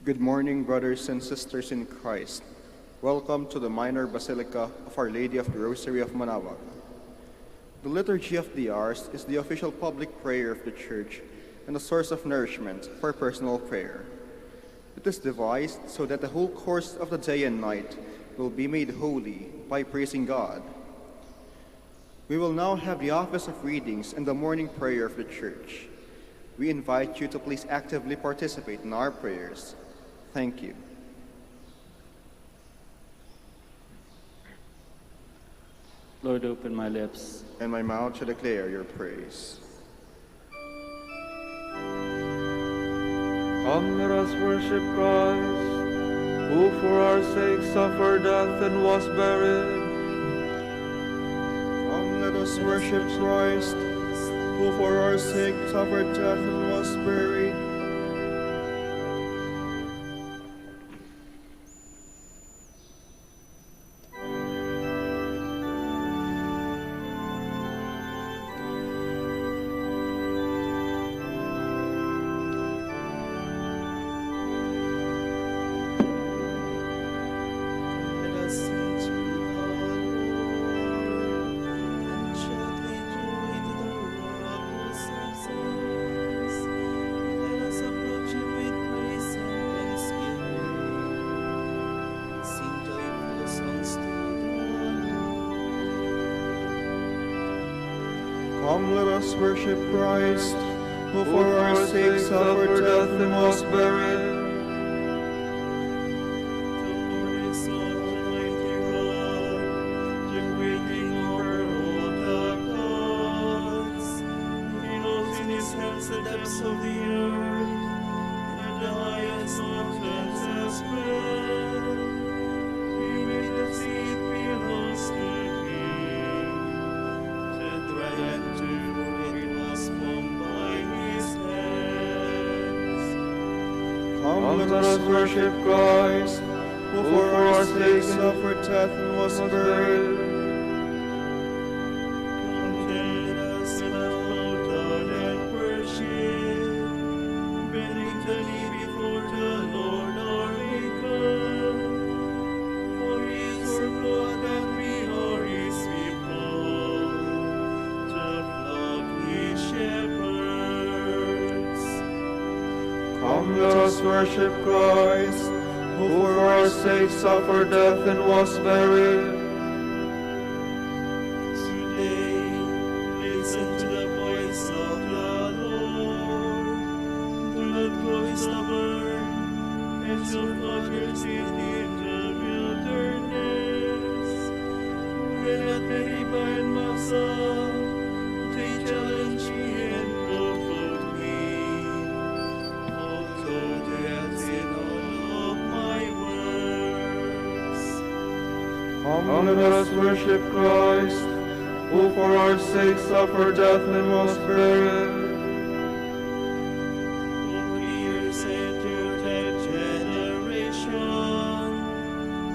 Good morning, brothers and sisters in Christ. Welcome to the Minor Basilica of Our Lady of the Rosary of Manaoag. The Liturgy of the Hours is the official public prayer of the Church and a source of nourishment for personal prayer. It is devised so that the whole course of the day and night will be made holy by praising God. We will now have the office of readings and the morning prayer of the Church. We invite you to please actively participate in our prayers. Thank you. Lord, open my lips, And my mouth shall declare your praise. Come, let us worship Christ, who for our sake suffered death and was buried. Come, let us worship Christ, who for our sake suffered death and was buried. Come, let us worship Christ, who for our sake suffered death and was buried. Come, let us worship Christ, who for our sake suffered death and was buried. Let us bow down and worship, bending the knee before the Lord our Maker. For He is our God and we are His people, the flock He shepherds. Come, let us worship Christ, who for our sake suffered death and was buried. Today, listen to the voice of the Lord. Do not grow stubborn, and so not your sin in the wilderness. When at Meribah and Massah, they challenge me and provoked me. Although they have seen all of my works. Come, let us worship Christ, who for our sake suffered death and was buried. Years into that generation,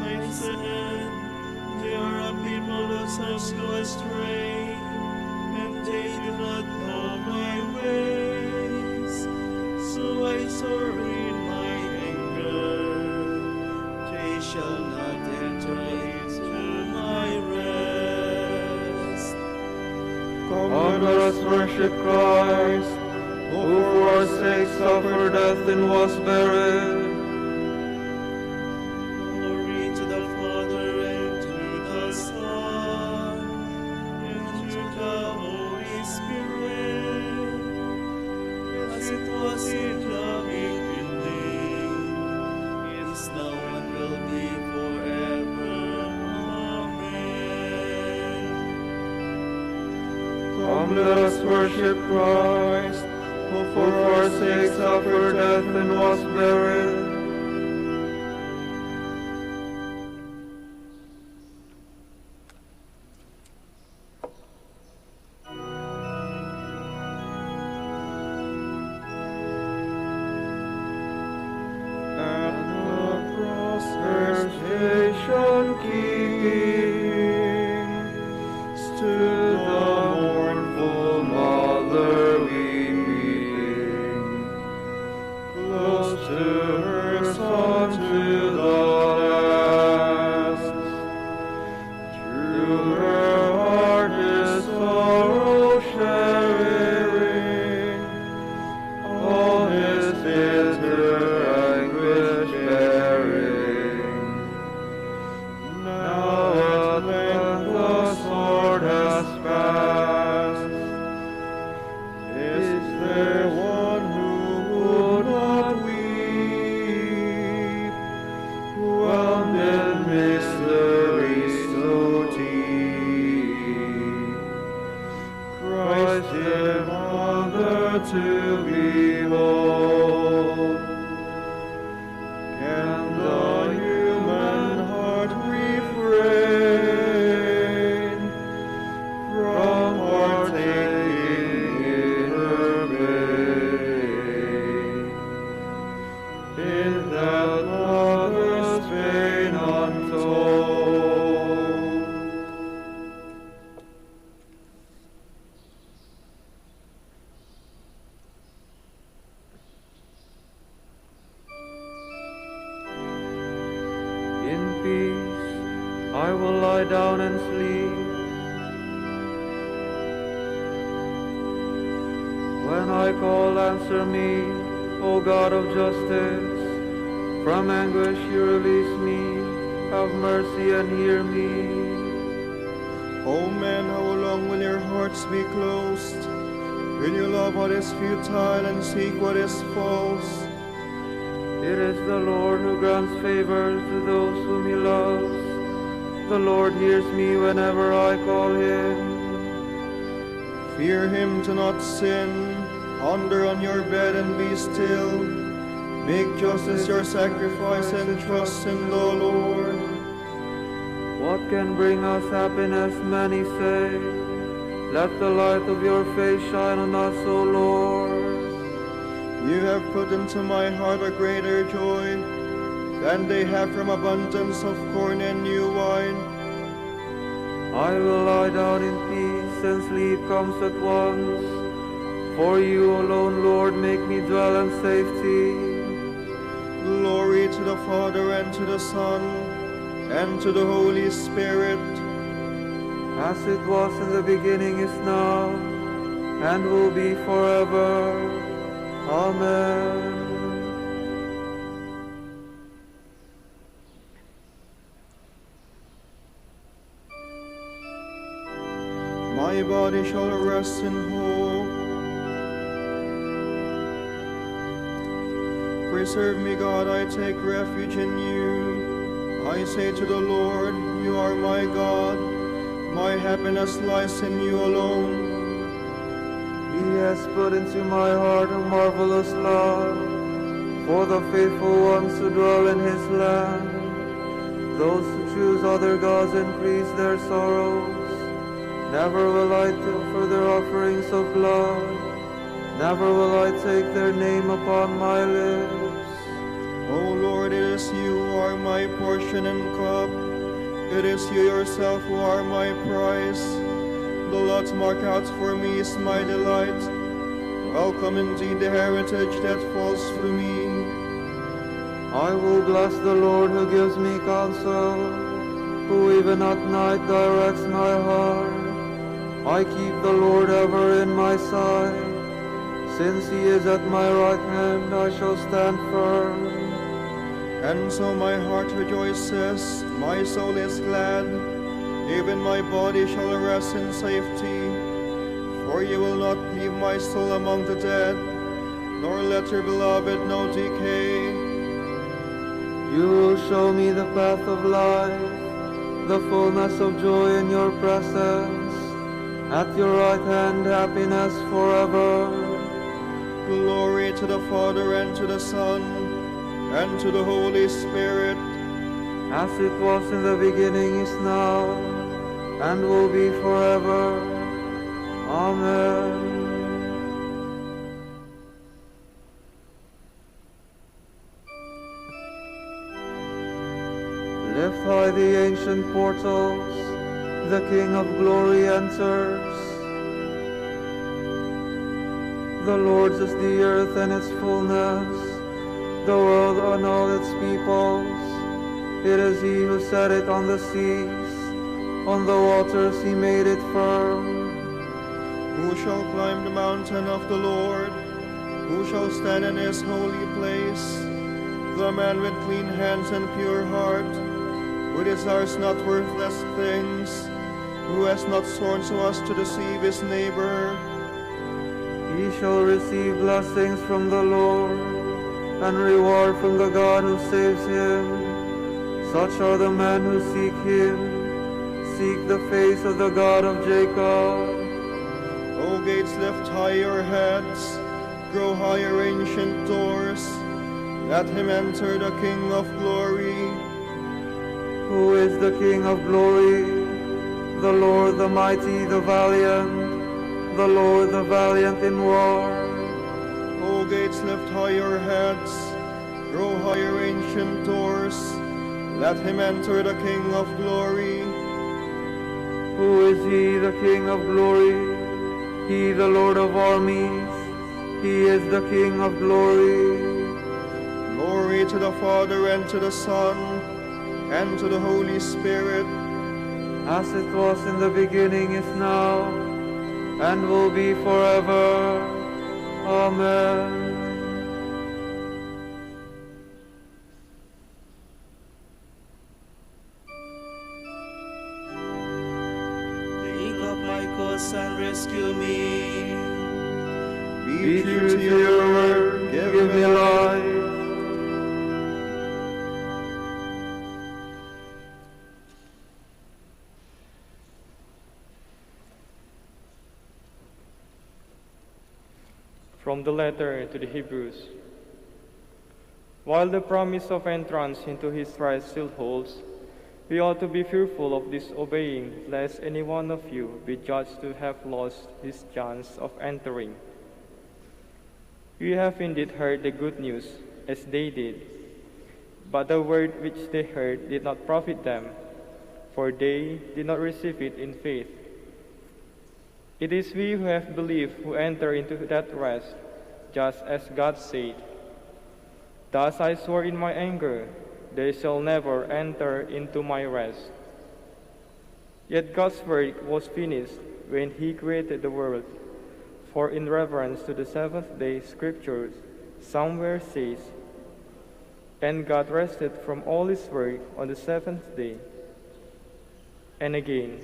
I said, there are a people whose hearts go astray, and they do not know my ways. So I swore in my anger, they shall not enter into my rest. Come, let us worship Christ, who for our sake suffered death and was buried. Glory to the Father, and to the Son, and to the Holy Spirit, as it was in the beginning, is now, and will be forever. Amen. Come, let us worship Christ, who for our sake suffered death and was buried. At the cross where station keeping stood the mournful mother weeping, close to her son. to behold. Can the human heart refrain from partaking in her pain? In that mother's pain untold. In peace I will lie down and sleep. When I call, answer me, O God of justice. From anguish you release me. Have mercy and hear me. O men, how long will your hearts be closed? Will you love what is futile and seek what is false? It is the Lord who grants favors to those whom he loves. The Lord hears me whenever I call him. Fear him, do not sin. Ponder on your bed and be still. Make justice your sacrifice and trust in the Lord. What can bring us happiness, many say? Let the light of your face shine on us, O Lord. You have put into my heart a greater joy than they have from abundance of corn and new wine. I will lie down in peace, and sleep comes at once. For you alone, Lord, make me dwell in safety. Glory to the Father, and to the Son, and to the Holy Spirit. As it was in the beginning, is now, and will be forever. Amen. My body shall rest in hope. Preserve me, God, I take refuge in you. I say to the Lord, you are my God. My happiness lies in you alone. He has put into my heart a marvelous love for the faithful ones who dwell in his land. Those who choose other gods increase their sorrows. Never will I pilfer their offerings of blood. Never will I take their name upon my lips. O Lord, it is you who are my portion and cup. It is you yourself who are my prize. The lot marked out for me is my delight. Welcome indeed the heritage that falls to me. I will bless the Lord who gives me counsel, who even at night directs my heart. I keep the Lord ever in my sight. Since he is at my right hand, I shall stand firm. And so my heart rejoices, my soul is glad. Even my body shall rest in safety. For you will not leave my soul among the dead, nor let your beloved know decay. You will show me the path of life, the fullness of joy in your presence. At your right hand, happiness forever. Glory to the Father, and to the Son, and to the Holy Spirit. As it was in the beginning, is now, and will be forever. Amen. Lift high the ancient portals, the King of glory enters. The Lord's is the earth and its fullness, the world and all its peoples. It is he who set it on the seas, on the waters he made it firm. Who shall climb the mountain of the Lord? Who shall stand in his holy place? The man with clean hands and pure heart, who desires not worthless things, who has not sworn so as to deceive his neighbor. He shall receive blessings from the Lord, and reward from the God who saves him. Such are the men who seek him, seek the face of the God of Jacob. O gates, lift high your heads, Grow higher, ancient doors. Let him enter, the King of glory. Who is the King of glory? The Lord, the mighty, the valiant, the Lord, the valiant in war. O gates, lift high your heads. Grow higher, ancient doors. Let him enter, the King of glory. Who is he, the King of glory? He, the Lord of armies. He is the King of glory. Glory to the Father, and to the Son, and to the Holy Spirit. As it was in the beginning, is now, and will be forever. Amen. Take up my cause and rescue me. Be true to your word, give me life. From the letter to the Hebrews. While the promise of entrance into his rest still holds, we ought to be fearful of disobeying, lest any one of you be judged to have lost his chance of entering. We have indeed heard the good news, as they did, but the word which they heard did not profit them, for they did not receive it in faith. It is we who have believed who enter into that rest, just as God said, "Thus I swore in my anger, they shall never enter into my rest." Yet God's work was finished when he created the world, for in reference to the seventh day Scriptures somewhere says, "And God rested from all his work on the seventh day." And again,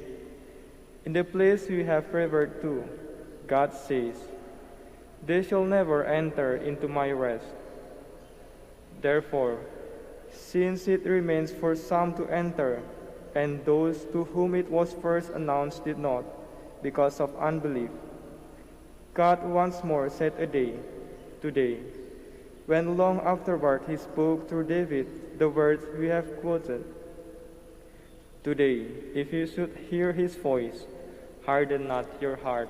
in the place we have referred to, God says, "They shall never enter into my rest." Therefore, since it remains for some to enter, and those to whom it was first announced did not, because of unbelief, God once more set a day, today, when long afterward he spoke through David the words we have quoted. "Today, if you should hear his voice, harden not your heart."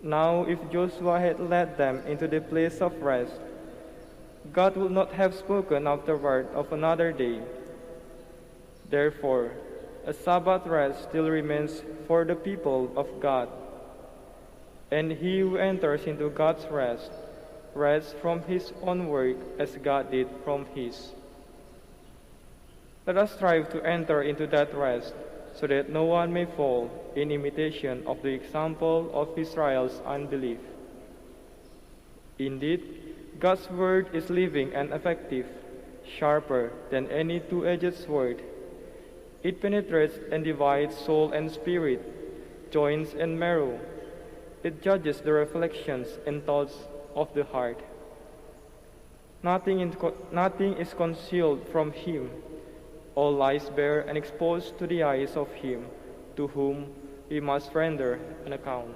Now, if Joshua had led them into the place of rest, God would not have spoken afterward of another day. Therefore, a Sabbath rest still remains for the people of God. And he who enters into God's rest rests from his own work as God did from his. Let us strive to enter into that rest, so that no one may fall in imitation of the example of Israel's unbelief. Indeed, God's word is living and effective, sharper than any two-edged sword. It penetrates and divides soul and spirit, joints and marrow. It judges the reflections and thoughts of the heart. Nothing is concealed from him. All lies bare and exposed to the eyes of him to whom we must render an account.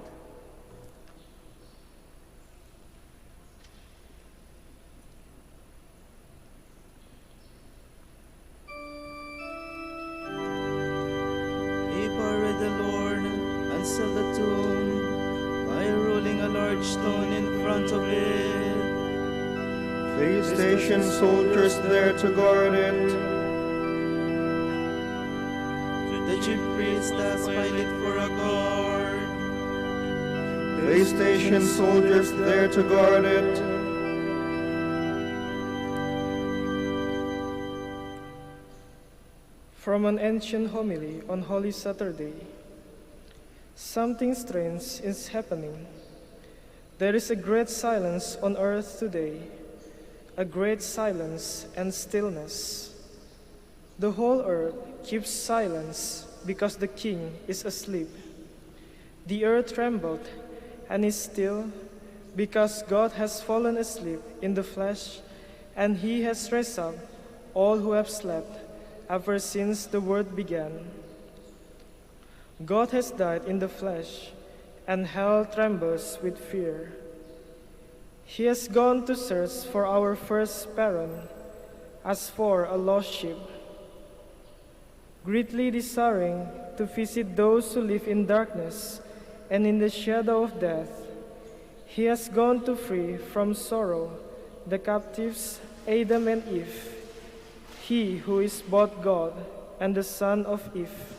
Prepare the Lord and seal the tomb by rolling a large stone in front of it. They station soldiers there to guard it. The chief priest asked Pilate for a guard. They station soldiers there to guard it. From an ancient homily on Holy Saturday. Something strange is happening. There is a great silence on earth today, a great silence and stillness. The whole earth keeps silence because the King is asleep. The earth trembled and is still because God has fallen asleep in the flesh, and he has raised up all who have slept ever since the world began. God has died in the flesh, and hell trembles with fear. He has gone to search for our first parent, as for a lost sheep. Greatly desiring to visit those who live in darkness and in the shadow of death, he has gone to free from sorrow the captives Adam and Eve, he who is both God and the Son of Eve.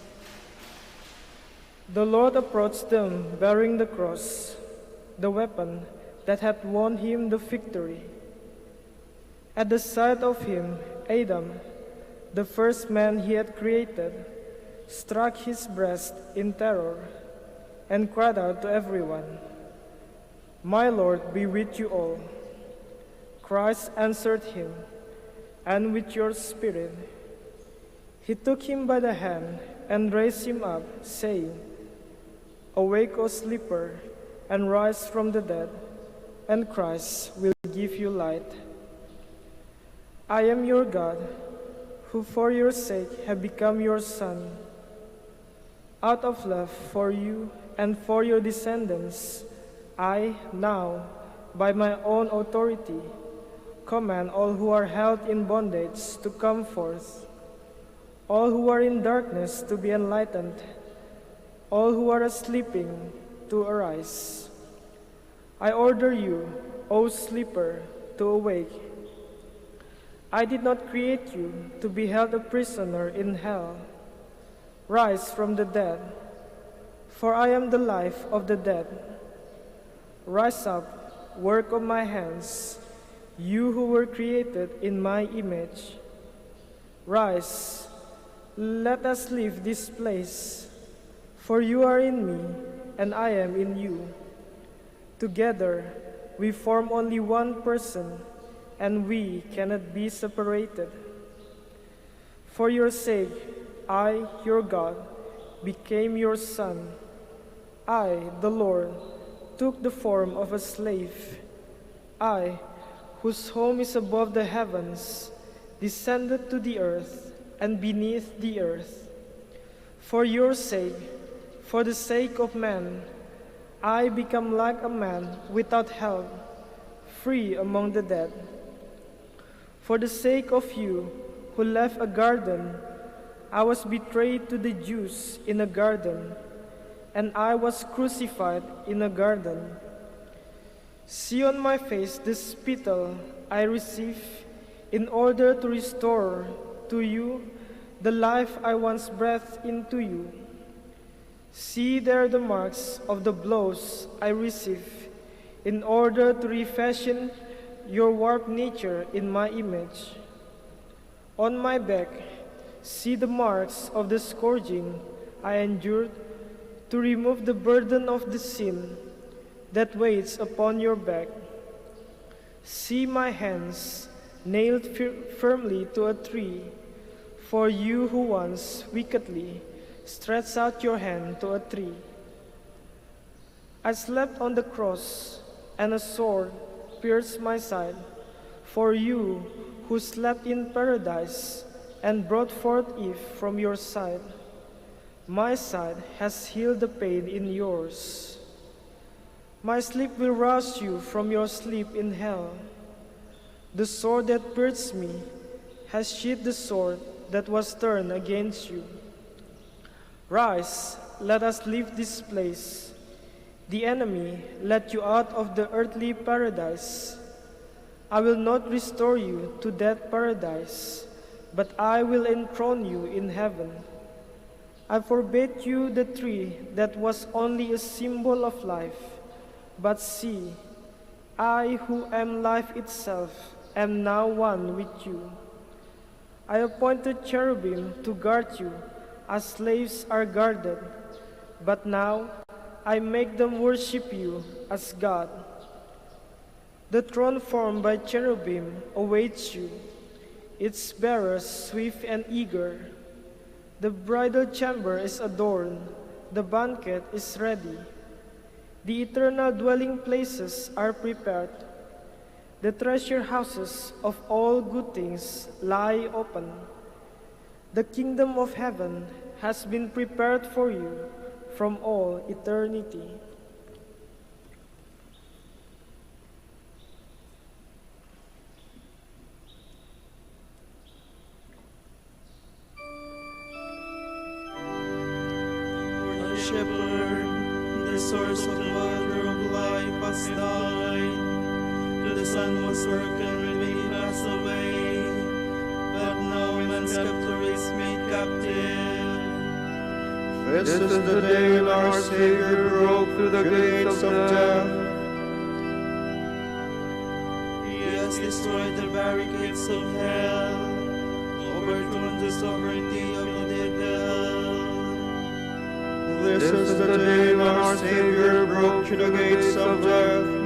The Lord approached them bearing the cross, the weapon that had won him the victory. At the sight of him, Adam, the first man he had created, struck his breast in terror and cried out to everyone, "My Lord be with you all." Christ answered him, "And with your spirit." He took him by the hand and raised him up, saying, "Awake, O sleeper, and rise from the dead, and Christ will give you light." I am your God, who for your sake have become your Son. Out of love for you and for your descendants, I now, by my own authority, command all who are held in bondage to come forth, all who are in darkness to be enlightened, all who are sleeping to arise. I order you, O sleeper, to awake. I did not create you to be held a prisoner in hell. Rise from the dead, for I am the life of the dead. Rise up, work of my hands, you who were created in my image. Rise, let us leave this place, for you are in me, and I am in you. Together we form only one person, and we cannot be separated. For your sake, I, your God, became your son. I, the Lord, took the form of a slave. I, whose home is above the heavens, descended to the earth and beneath the earth. For your sake, for the sake of man, I become like a man without help, free among the dead. For the sake of you who left a garden, I was betrayed to the Jews in a garden, and I was crucified in a garden. See on my face the spittle I receive in order to restore to you the life I once breathed into you. See there the marks of the blows I receive in order to refashion your warped nature in my image. On my back, see the marks of the scourging I endured to remove the burden of the sin that weighs upon your back. See my hands nailed firmly to a tree, for you who once wickedly stretched out your hand to a tree. I slept on the cross, and a sword pierced my side, for you who slept in paradise and brought forth Eve from your side. My side has healed the pain in yours. My sleep will rouse you from your sleep in hell. The sword that pierced me has sheathed the sword that was turned against you. Rise, let us leave this place. The enemy let you out of the earthly paradise. I will not restore you to that paradise, but I will enthrone you in heaven. I forbade you the tree that was only a symbol of life, but see, I who am life itself am now one with you. I appointed cherubim to guard you as slaves are guarded, but now I make them worship you as God. The throne formed by cherubim awaits you, its bearers swift and eager. The bridal chamber is adorned, the banquet is ready. The eternal dwelling places are prepared. The treasure houses of all good things lie open. The kingdom of heaven has been prepared for you from all eternity. shepherd, the source of the water of life has died. To the Son was broken when he passed away, but now man's scepter is made captive. This is the day when our Savior broke through the gates of death. He has destroyed the barricades of hell, overthrown the sovereignty of the devil. This is the day when our Savior broke through the gates of death.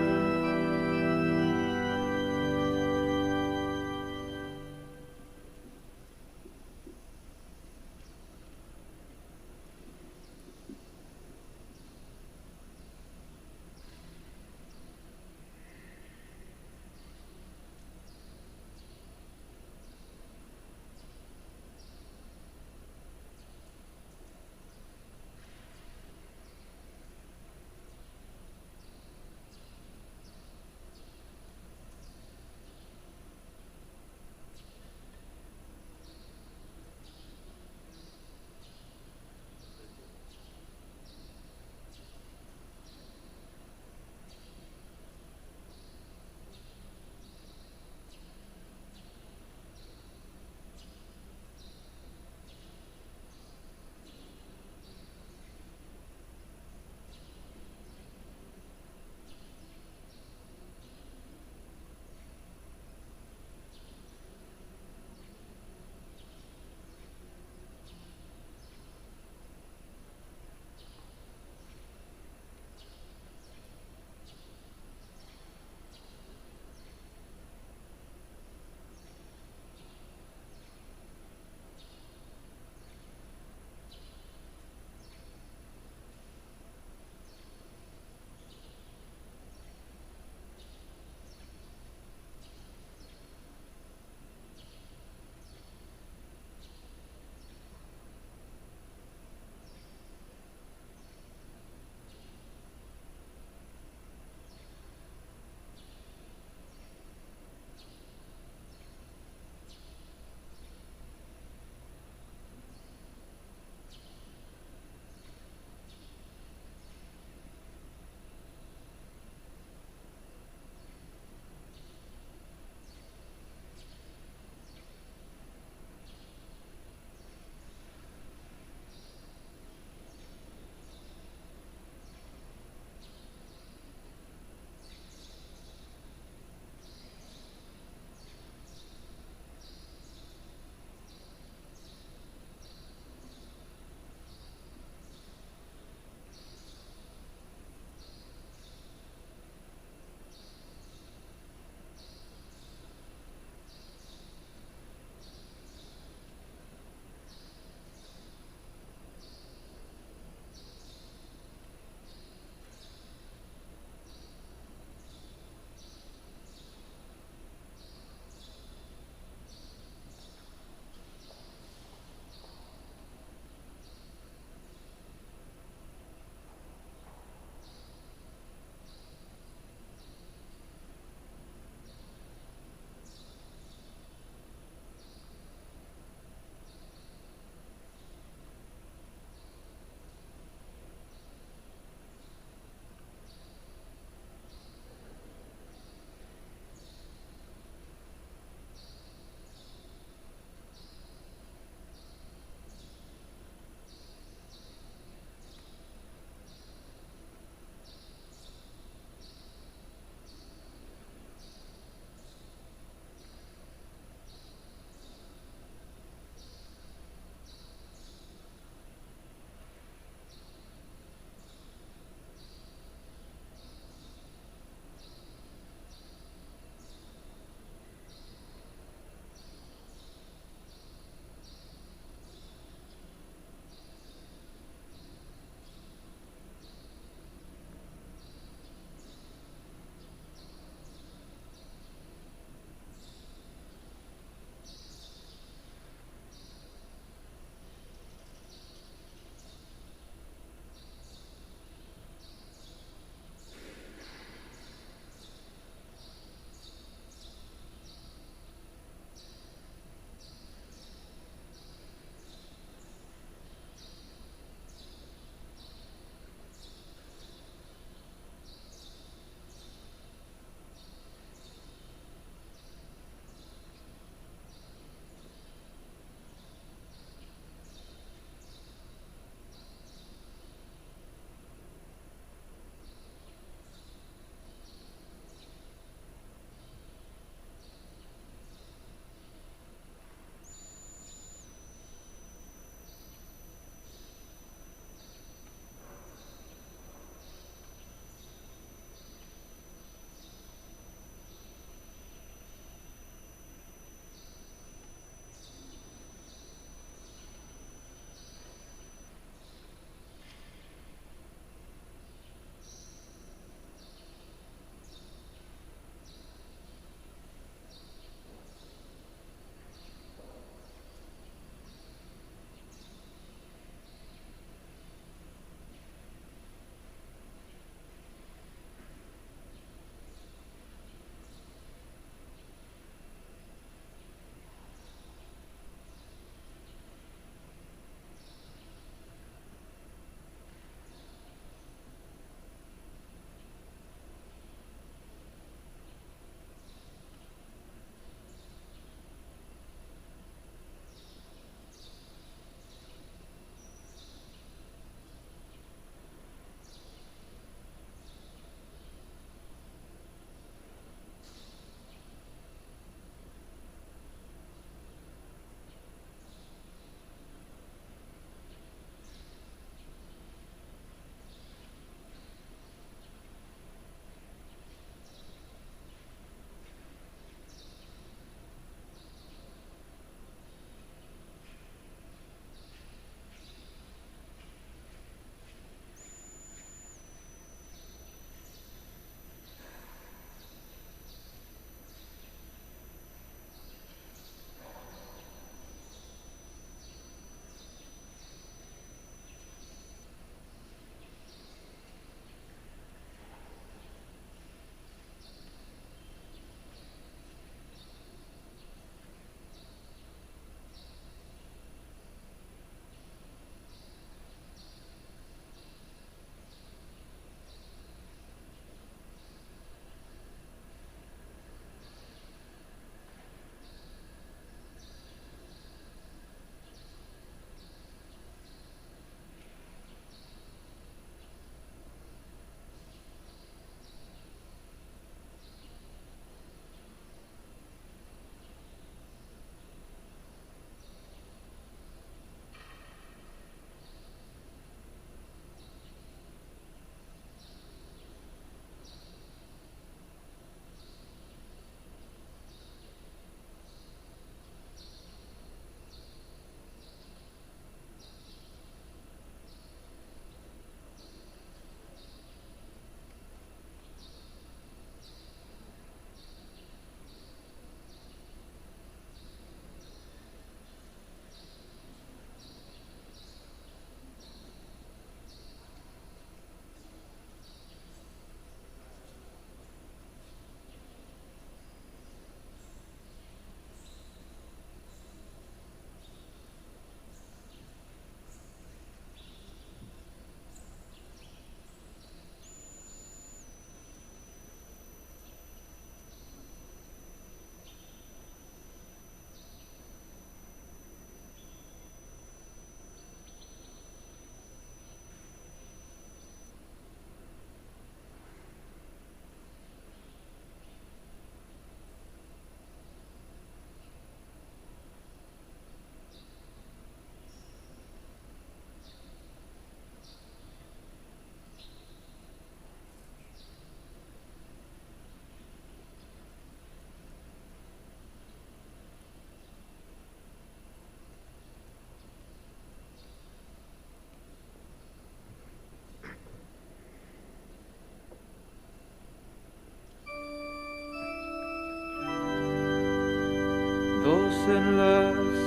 sinless.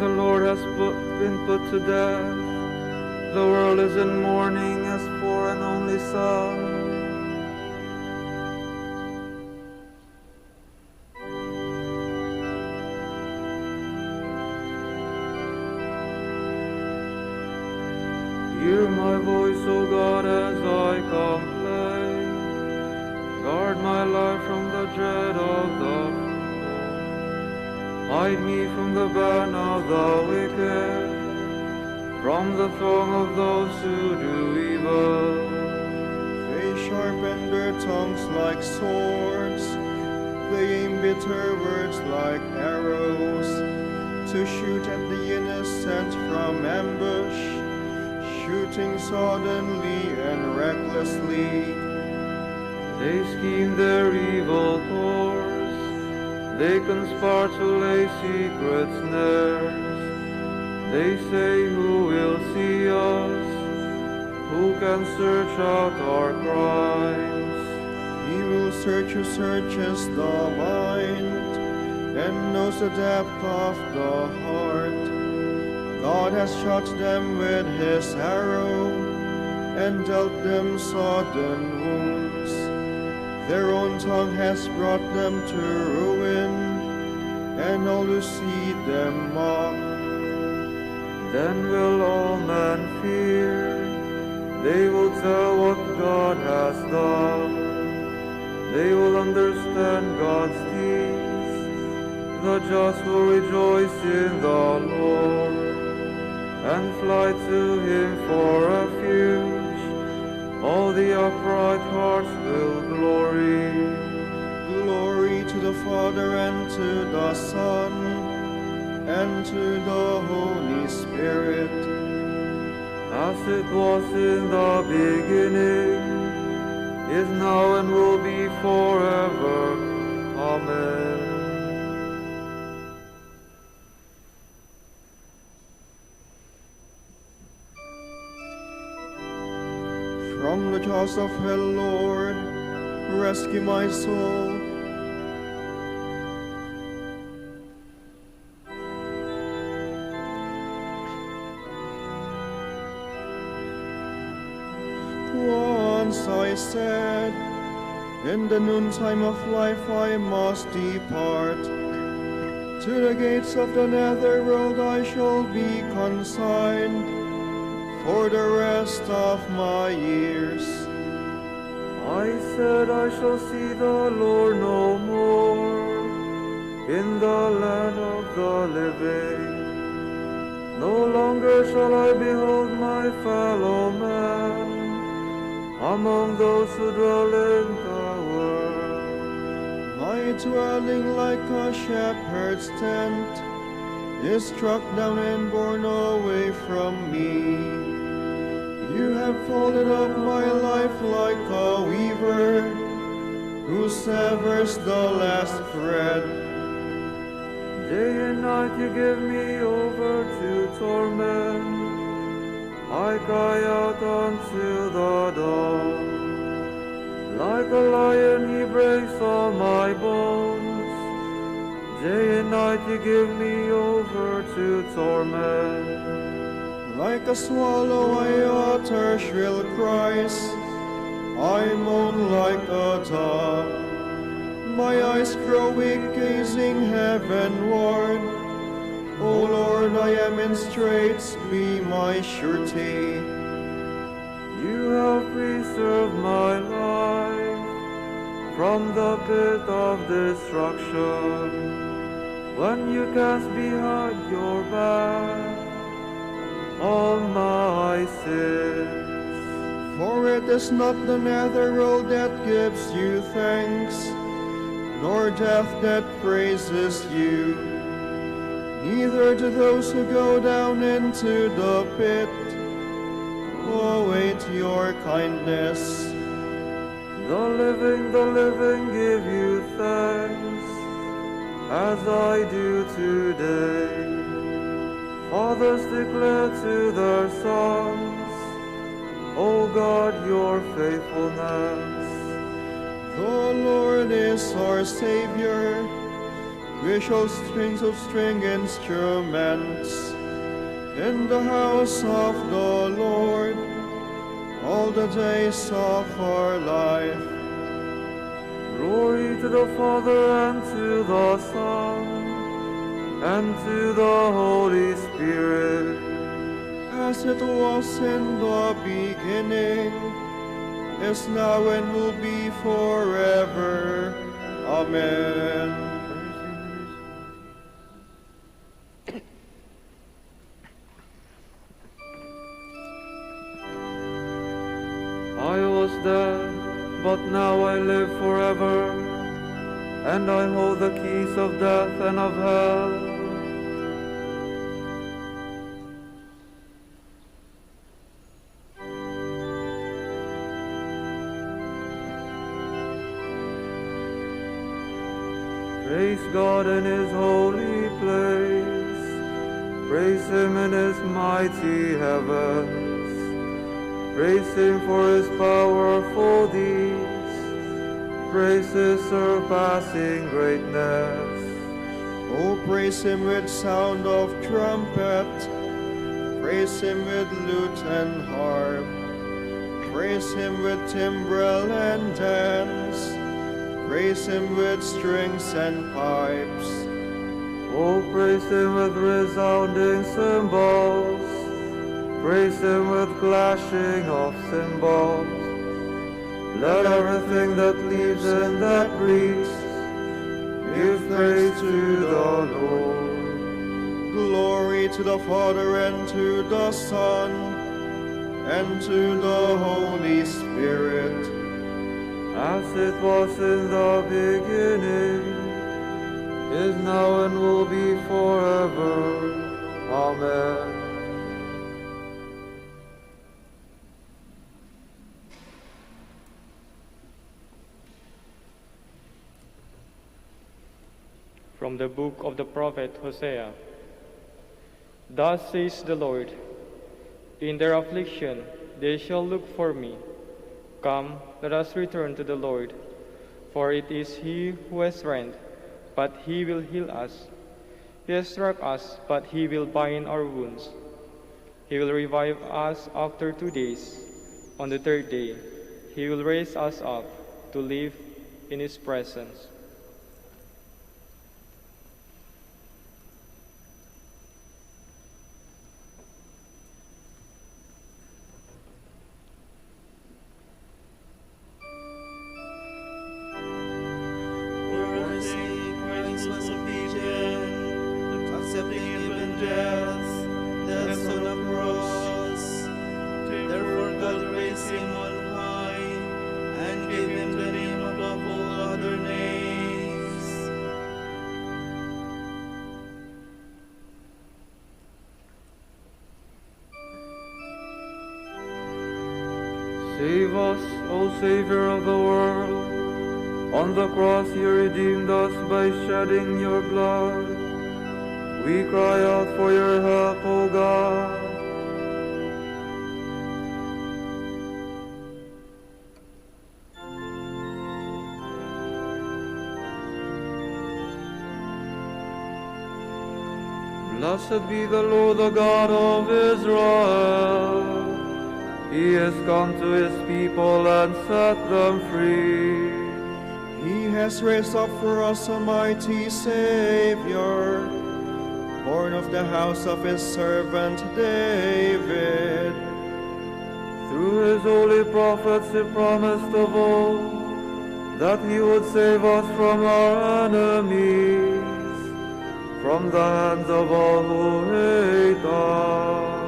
The Lord has been put to death. The world is in mourning as for an only son. Hear my voice, O God, as I complain. Guard my life from the dread of the foe. Hide me from the ban of the wicked, from the throng of those who do evil. They sharpen their tongues like swords. They aim bitter words like arrows, to shoot at the innocent from ambush, shooting suddenly and recklessly. They scheme their evil course. They conspire to lay secret snares. They say, who will see us? Who can search out our crimes? He will search who searches the mind, and knows the depth of the heart. God has shot them with his arrow, and dealt them sudden wounds. Their own tongue has brought them to ruin, and all who see them mock. Then will all men fear. They will tell what God has done. They will understand God's deeds. The just will rejoice in the Lord, and fly to him for refuge. All the upright hearts will glory. Glory to the Father, and to the Son, and to the Holy Spirit. As it was in the beginning, is now, and will be forever. Amen. From the jaws of hell, Lord, rescue my soul. Once I said, in the noontime of life I must depart. To the gates of the nether world I shall be consigned for the rest of my years. I said, I shall see the Lord no more in the land of the living. No longer shall I behold my fellow man among those who dwell in the world. My dwelling like a shepherd's tent is struck down and borne away from me. You have folded up my life like a weaver who severs the last thread. Day and night you give me over to torment. I cry out until the dawn. Like a lion he breaks all my bones. Day and night you give me over to torment. Like a swallow I utter shrill cries, I moan like a dove. My eyes grow weak gazing heavenward. O Lord, I am in straits, be my surety. You have preserved my life from the pit of destruction. When you cast behind your back all my sins. For it is not the nether world that gives you thanks, nor death that praises you. Neither do those who go down into the pit await your kindness. The living give you thanks, as I do today. Fathers declare to their sons, O God, your faithfulness. The Lord is our Savior. We shall strings of string instruments in the house of the Lord all the days of our life. Glory to the Father, and to the Son, and to the Holy Spirit, as it was in the beginning, is now, and will be forever. Amen. I was dead, but now I live forever, and I hold the keys of death and of hell. Praise God in His holy place, praise Him in His mighty heavens. Praise Him for His powerful deeds. Praise His surpassing greatness. Oh, praise Him with sound of trumpet. Praise Him with lute and harp. Praise Him with timbrel and dance. Praise Him with strings and pipes. Oh, praise Him with resounding cymbals. Praise Him with clashing of cymbals. Let everything that lives and that breathes give praise to the Lord. Glory to the Father, and to the Son, and to the Holy Spirit, as it was in the beginning, is now, and will be forever. Amen. From the book of the prophet Hosea. Thus says the Lord, in their affliction they shall look for me. Come, let us return to the Lord, for it is He who has rent, but He will heal us. He has struck us, but He will bind our wounds. He will revive us after 2 days. On the third day, He will raise us up to live in His presence. Save us, O Savior of the world. On the cross you redeemed us by shedding your blood. We cry out for your help, O God. Blessed be the Lord, the God of Israel. He has come to His people and set them free. He has raised up for us a mighty Savior, born of the house of His servant David. Through His holy prophets He promised of old that He would save us from our enemies, from the hands of all who hate us.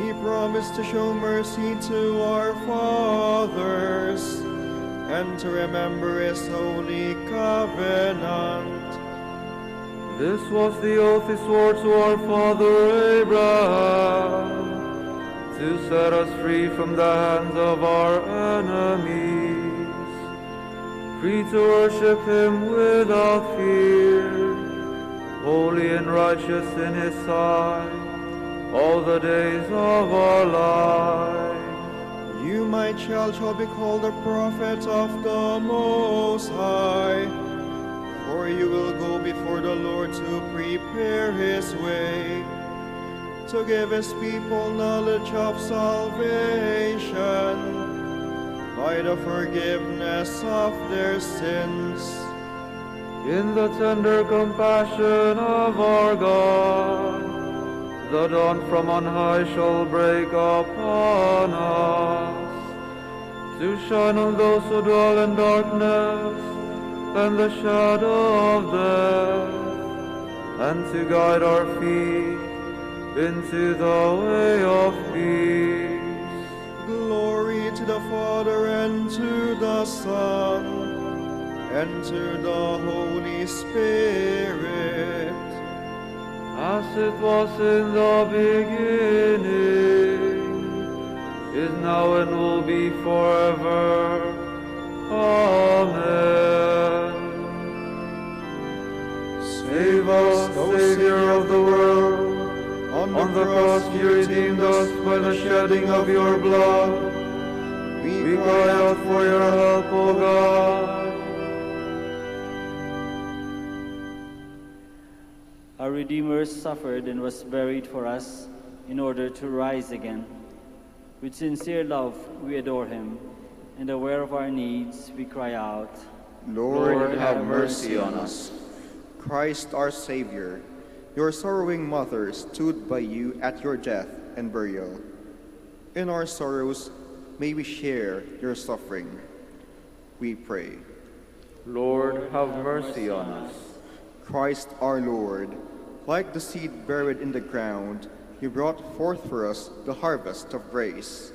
He promised to show mercy to our fathers, and to remember His holy covenant. This was the oath He swore to our father Abraham, to set us free from the hands of our enemies, free to worship Him without fear, holy and righteous in His sight, all the days of our life. You, my child, shall be called a prophet of the Most High, For you will go before the Lord to prepare his way, to give his people knowledge of salvation by the forgiveness of their sins. In the tender compassion of our God, the dawn from on high shall break upon us, to shine on those who dwell in darkness and the shadow of death, and to guide our feet into the way of peace. Glory to the Father, and to the Son, and to the Holy Spirit, as it was in the beginning, is now and will be forever. Amen. Save us, O Savior of the world. On the cross you redeemed us by the shedding of your blood. We cry out for your help, O God. Our Redeemer suffered and was buried for us in order to rise again. With sincere love we adore him, and aware of our needs we cry out, Lord, have mercy on us. Christ our Savior, your sorrowing mother stood by you at your death and burial. In our sorrows, may we share your suffering. We pray. Lord, have mercy on us. Christ our Lord, like the seed buried in the ground, you brought forth for us the harvest of grace.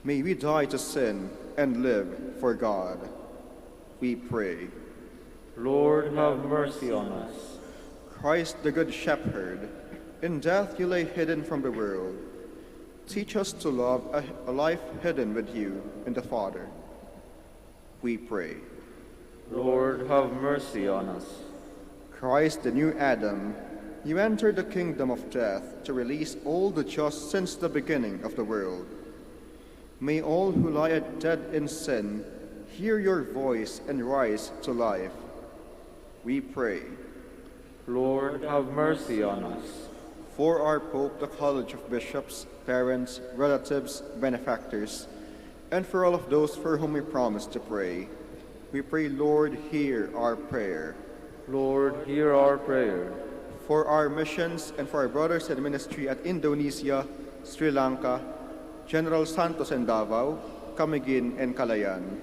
May we die to sin and live for God. We pray. Lord, have mercy on us. Christ the Good Shepherd, in death you lay hidden from the world. Teach us to love a life hidden with you in the Father. We pray. Lord, have mercy on us. Christ the new Adam, you entered the kingdom of death to release all the just since the beginning of the world. May all who lie dead in sin hear your voice and rise to life. We pray. Lord, have mercy on us. For our Pope, the College of Bishops, parents, relatives, benefactors, and for all of those for whom we promise to pray, we pray, Lord, hear our prayer. Lord, hear our prayer. For our missions and for our brothers in ministry at Indonesia, Sri Lanka, General Santos and Davao, Camiguin and Calayan,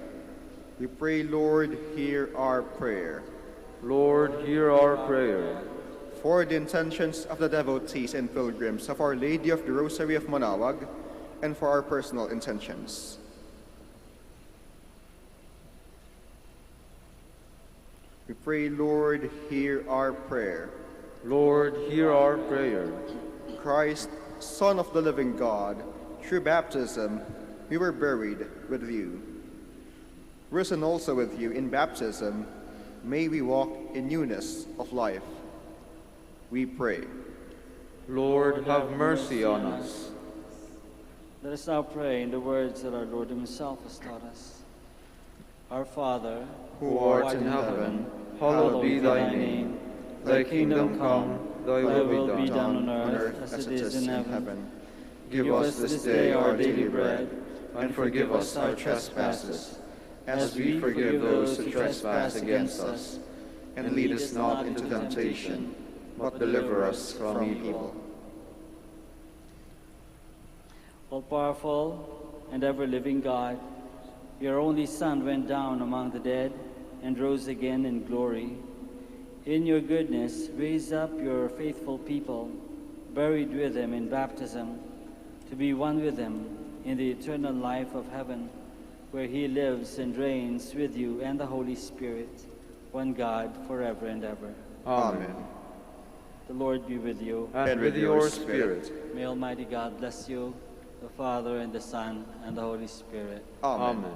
we pray, Lord, hear our prayer. Lord, hear our prayer. For the intentions of the devotees and pilgrims of Our Lady of the Rosary of Manaoag, and for our personal intentions. We pray, Lord, hear our prayer. Lord, hear our prayer. Christ, Son of the living God, through baptism we were buried with you. Risen also with you in baptism, may we walk in newness of life. We pray. Lord, have mercy on us. Let us now pray in the words that our Lord himself has taught us. Our Father, Who art in heaven, hallowed be thy name. Thy kingdom come, thy will be done on earth as it is in heaven. Give us this day our daily bread, and forgive us our trespasses, as we forgive those who trespass against us. And lead us not into temptation, but deliver us from evil. all-powerful and ever-living God, your only Son went down among the dead and rose again in glory. In your goodness, raise up your faithful people, buried with him in baptism, to be one with him in the eternal life of heaven, where he lives and reigns with you and the Holy Spirit, one God, forever and ever. Amen. The Lord be with you. And with your spirit. May Almighty God bless you, the Father, and the Son, and the Holy Spirit. Amen. Amen.